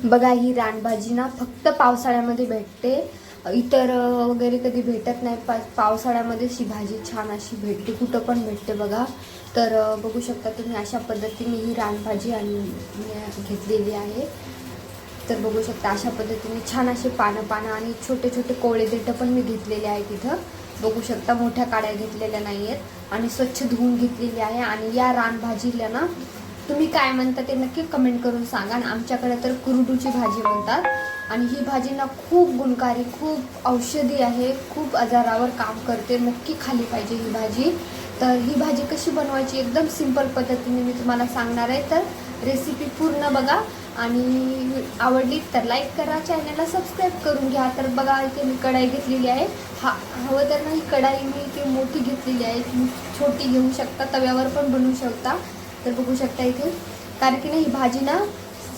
बघा ही रानभाजी ना फक्त पावसाळ्यामध्ये भेटते, इतर वगैरे कधी भेटत नाही. पावसाळ्यामध्ये ही भाजी छान अशी भेटते, कुठं पण भेटते बघा. तर बघू शकता तुम्ही अशा पद्धतीने ही रानभाजी घेतलेली आहे. तर बघू शकता अशा पद्धतीने छान असे पानं आणि छोटे छोटे कोवळे देठं पण मी घेतलेले आहे. तिथं बघू शकता मोठ्या काड्या घेतलेल्या नाही आहेत आणि स्वच्छ धुवून घेतलेली आहे. आणि या रानभाजीला ना तुम्ही काय म्हणता ते नक्की कमेंट करून सांगा. आणि आमच्याकडे तर कुरडूची भाजी म्हणतात. आणि ही भाजी ना खूप गुणकारी, खूप औषधी आहे, खूप आजारावर काम करते. नक्की खाल्ली पाहिजे ही भाजी. तर ही भाजी कशी बनवायची एकदम सिंपल पद्धतीने मी तुम्हाला सांगणार आहे. तर रेसिपी पूर्ण बघा आणि आवडली तर लाईक करा, चॅनलला सबस्क्राईब करून घ्या. तर बघा इथे मी कढाई घेतलेली आहे. हवं तर ना ही कढाई मी इथे मोठी घेतलेली आहे, तुम्ही छोटी घेऊ शकता, तव्यावर पण बनवू शकता. तर बघू शकता इथे, कारण की ना ही भाजी ना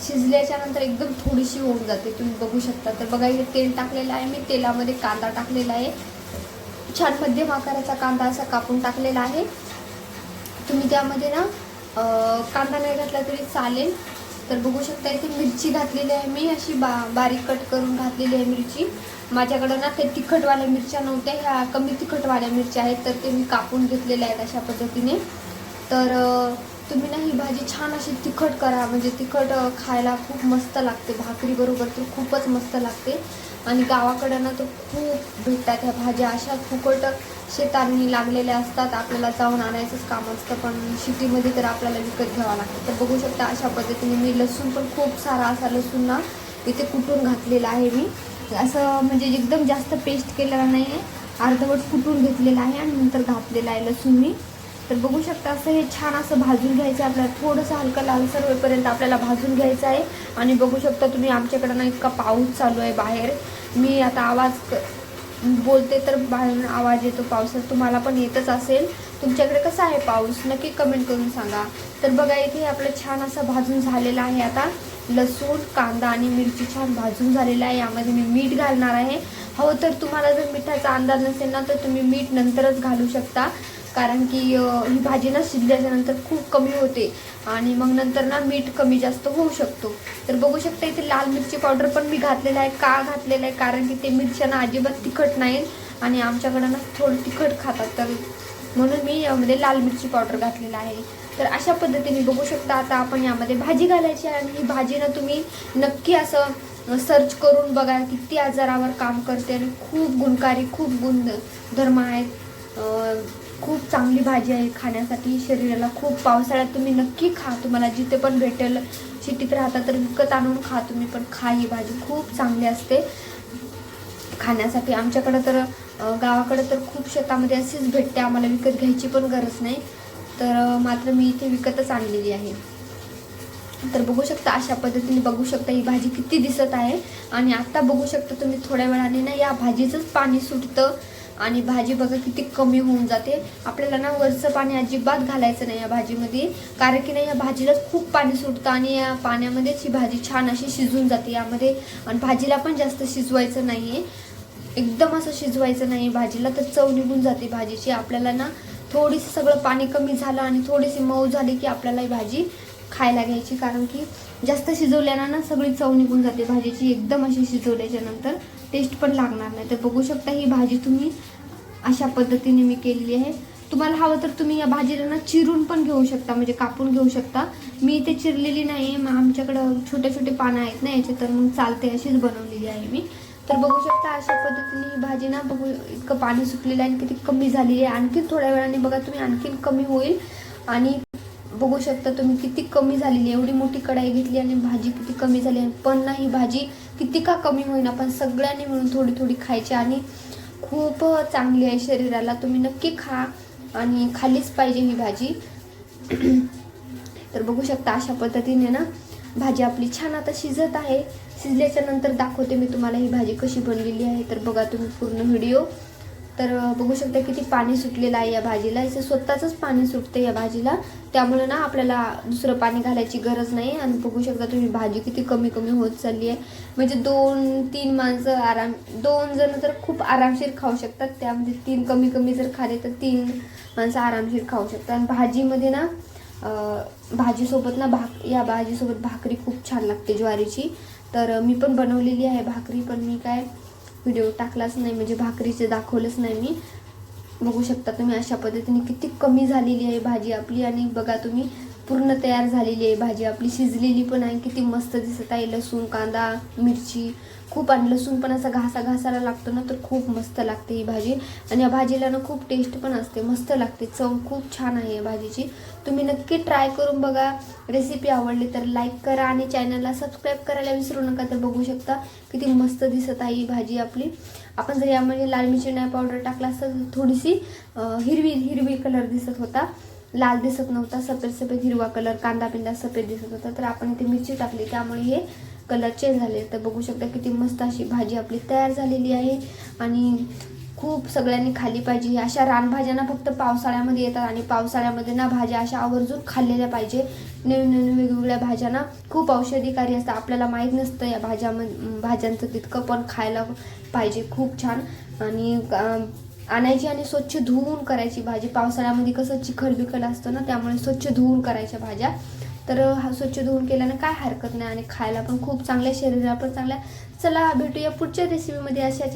शिजल्याच्या नंतर एकदम थोडीशी होऊन जाते, तुम्ही बघू शकता. तर बघा इथे तेल टाकलेलं आहे मी, तेलामध्ये कांदा टाकलेला आहे, छान मध्यम आकाराचा कांदा असा कापून टाकलेला आहे. तुम्ही त्यामध्ये ना कांदा नाही घातला तरी चालेल. तर बघू शकता इथे मिरची घातलेली आहे मी, अशी बारीक कट करून घातलेली आहे मिरची. माझ्याकडं ना ते तिखटवाल्या मिरच्या नव्हत्या, ह्या कमी तिखटवाल्या मिरच्या आहेत, तर ते मी कापून घेतलेल्या आहेत अशा पद्धतीने. तर तुम्ही ना ही भाजी छान अशी तिखट करा, म्हणजे तिखट खायला खूप मस्त लागते, भाकरी बरोबर तर खूपच मस्त लागते. आणि गावाकडं ना तर खूप भेटतात ह्या भाज्या, अशा फुकट शेतांनी लागलेल्या असतात, आपल्याला जाऊन आणायचंच काम असतं. पण सिटीमध्ये तर आपल्याला विकत घ्यावं लागतं. तर बघू शकता अशा पद्धतीने मी लसूण पण खूप सारा असा लसूण ना इथे कुटून घातलेला आहे मी, असं म्हणजे एकदम जास्त पेस्ट केलेला नाही आहे, अर्धवट कुटून घेतलेला आहे आणि नंतर घातलेला आहे लसूण मी. तर बघू शकता असं हे छान असं भाजून घ्यायचं आहे आपल्याला, थोडंसं हलकं लालसर होईपर्यंत आपल्याला भाजून घ्यायचं आहे. आणि बघू शकता तुम्ही आमच्याकडं ना इतका पाऊस चालू आहे बाहेर, मी आता आवाज बोलते तर बाहेरून आवाज येतो पावसाचा, तुम्हाला पण येतच असेल. तुमच्याकडे कसा आहे पाऊस नक्की कमेंट करून सांगा. तर बघा इथे आपलं छान असं भाजून झालेलं आहे. आता लसूण, कांदा आणि मिरची छान भाजून झालेला आहे. यामध्ये मी मीठ घालणार आहे. हवं तर तुम्हाला जर मिठाचा अंदाज नसेल ना तर तुम्ही मीठ नंतरच घालू शकता, कारण की ही भाजी ना शिजल्याच्या नंतर खूप कमी होते आणि मग नंतर ना मीठ कमी जास्त होऊ शकतो. तर बघू शकता इथे लाल मिरची पावडर पण मी घातलेला आहे. का घातलेलं आहे, कारण की ते मिरच्या अजिबात तिखट नाहीत आणि आमच्याकडं ना थोडं तिखट खातात, तर म्हणून मी यामध्ये लाल मिरची पावडर घातलेला आहे. तर अशा पद्धतीने बघू शकता आता आपण यामध्ये भाजी घालायची आहे. आणि ही भाजी ना तुम्ही नक्की असं सर्च करून बघा, किती आजारावर काम करते आणि खूप गुणकारी, खूप गुणधर्म आहेत. खूप चांगली भाजी आहे खाण्यासाठी, शरीराला खूप. पावसाळ्यात तुम्ही नक्की खा, तुम्हाला जिथे पण भेटेल, सिटीत राहता तर विकत आणून खा तुम्ही, पण खा ही भाजी खूप चांगली असते खाण्यासाठी. आमच्याकडं तर गावाकडं तर खूप शेतामध्ये अशीच भेटते, आम्हाला विकत घ्यायची पण गरज नाही. तर मात्र मी इथे विकतच आणलेली आहे. तर बघू शकता अशा पद्धतीने, बघू शकता ही भाजी किती दिसत आहे. आणि आता बघू शकता तुम्ही थोड्या वेळाने ना या भाजीचंच पाणी सुटतं आणि भाजी बघा किती कमी होऊन जाते. आपल्याला ना वरचं पाणी अजिबात घालायचं नाही या भाजीमध्ये, कारण की नाही या भाजीलाच खूप पाणी सुटतं आणि या पाण्यामध्येच ही भाजी छान अशी शिजून जाते यामध्ये. आणि भाजीला पण जास्त शिजवायचं नाही आहे, एकदम असं शिजवायचं नाही भाजीला, तर चव निघून जाते भाजीची. आपल्याला ना थोडीशी सगळं पाणी कमी झालं आणि थोडीशी मऊ झाली की आपल्याला ही भाजी खायला घ्यायची, कारण की जास्त शिजवल्यानं ना सगळी चव निघून जाते भाजीची. एकदम अशी शिजवल्याच्या नंतर टेस्ट पण लागणार नाही. तर बघू शकता ही भाजी तुम्ही अशा पद्धतीने मी केलेली आहे. तुम्हाला हवं तर तुम्ही या भाजीला ना चिरून पण घेऊ शकता, म्हणजे कापून घेऊ शकता. मी इथे चिरलेली नाही, मग आमच्याकडं छोटे छोटे पानं आहेत ना याचे, तर मग चालते अशीच बनवलेली आहे मी. तर बघू शकता अशा पद्धतीने ही भाजी ना, बघू इतकं पाणी सुटलेलं आहे आणि किती कमी झाली आहे. आणखीन थोड्या वेळाने बघा तुम्ही आणखीन कमी होईल. आणि बघू शकता तुम्ही किती कमी झालेली आहे, एवढी मोठी कढाई घेतली आणि भाजी किती कमी झाली आहे. पण ना ही भाजी किती का कमी होईना, पण सगळ्यांनी मिळून थोडी थोडी खायची आणि खूप चांगली आहे शरीराला. तुम्ही नक्की खा आणि खाल्लीच पाहिजे ही भाजी. तर बघू शकता अशा पद्धतीने ना भाजी आपली छान आता शिजत आहे. शिजल्याच्या नंतर दाखवते मी तुम्हाला ही भाजी कशी बनलेली आहे. तर बघा तुम्ही पूर्ण व्हिडिओ. तर बघू शकता किती पाणी सुटलेलं आहे या भाजीला, याचं स्वतःचंच पाणी सुटतं या भाजीला, त्यामुळे ना आपल्याला दुसरं पाणी घालायची गरज नाही. आणि बघू शकता तुम्ही भाजी किती कमी कमी होत चालली आहे, म्हणजे 2-3 माणसं 2 जण तर खूप आरामशीर खाऊ शकतात, त्यामध्ये 3 कमी कमी जर खाले तर 3 माणसं आरामशीर खाऊ शकतात. आणि भाजीमध्ये ना भाजीसोबत ना या भाजीसोबत भाकरी खूप छान लागते ज्वारीची. तर मी पण बनवलेली आहे भाकरी, पण मी काय व्हिडिओ टाकलाच नाही, म्हणजे भाकरीचे दाखवलंच नाही मी. बघू शकता तुम्ही अशा पद्धतीने किती कमी झालेली आहे भाजी आपली. आणि बघा तुम्ही पूर्ण तयार झालेली आहे भाजी आपली, शिजलेली पण आहे, किती मस्त दिसत आहे. लसूण, कांदा, मिरची खूप, आणि लसूण पण असा घासायला लागतो ना, तर खूप मस्त लागते ही भाजी. आणि या भाजीला ना खूप टेस्ट पण असते, मस्त लागते, चव खूप छान आहे या भाजीची. तुम्ही नक्की ट्राय करून बघा. रेसिपी आवडली तर लाईक करा आणि चॅनलला सबस्क्राईब करायला विसरू नका. तर बघू शकता किती मस्त दिसत आहे ही भाजी आपली. आपण जर यामध्ये लाल मिरची नाही पावडर टाकला असता तर थोडीशी हिरवी कलर दिसत होता, लाल दिसत नव्हता, सफेद हिरवा कलर, कांदा पिंदा सफेद दिसत होता. तर आपण इथे मिरची टाकली त्यामुळे हे कलर चेंज झाले. तर बघू शकता किती मस्त अशी भाजी आपली तयार झालेली आहे. आणि खूप सगळ्यांनी खाल्ली पाहिजे. अशा रानभाज्या ना फक्त पावसाळ्यामध्ये येतात, आणि पावसाळ्यामध्ये ना भाज्या अशा आवर्जून खाल्लेल्या पाहिजे. नवीन वेगवेगळ्या भाज्या ना खूप औषधी कार्य असतात, आपल्याला माहीत नसतं या भाज्यांचं तितकं, पण खायला पाहिजे, खूप छान. आणि आणायची आणि स्वच्छ धुवून करायची भाजी. पावसाळ्यामध्ये कसं चिखल बिखल असतं ना, त्यामुळे स्वच्छ धुवून करायच्या भाज्या. तर हा स्वच्छ धुवून केल्यानं काय हरकत नाही, आणि खायला पण खूप चांगल्या, शरीराला पण चांगल्या. चला भेटूया पुढच्या रेसिपीमध्ये अशाच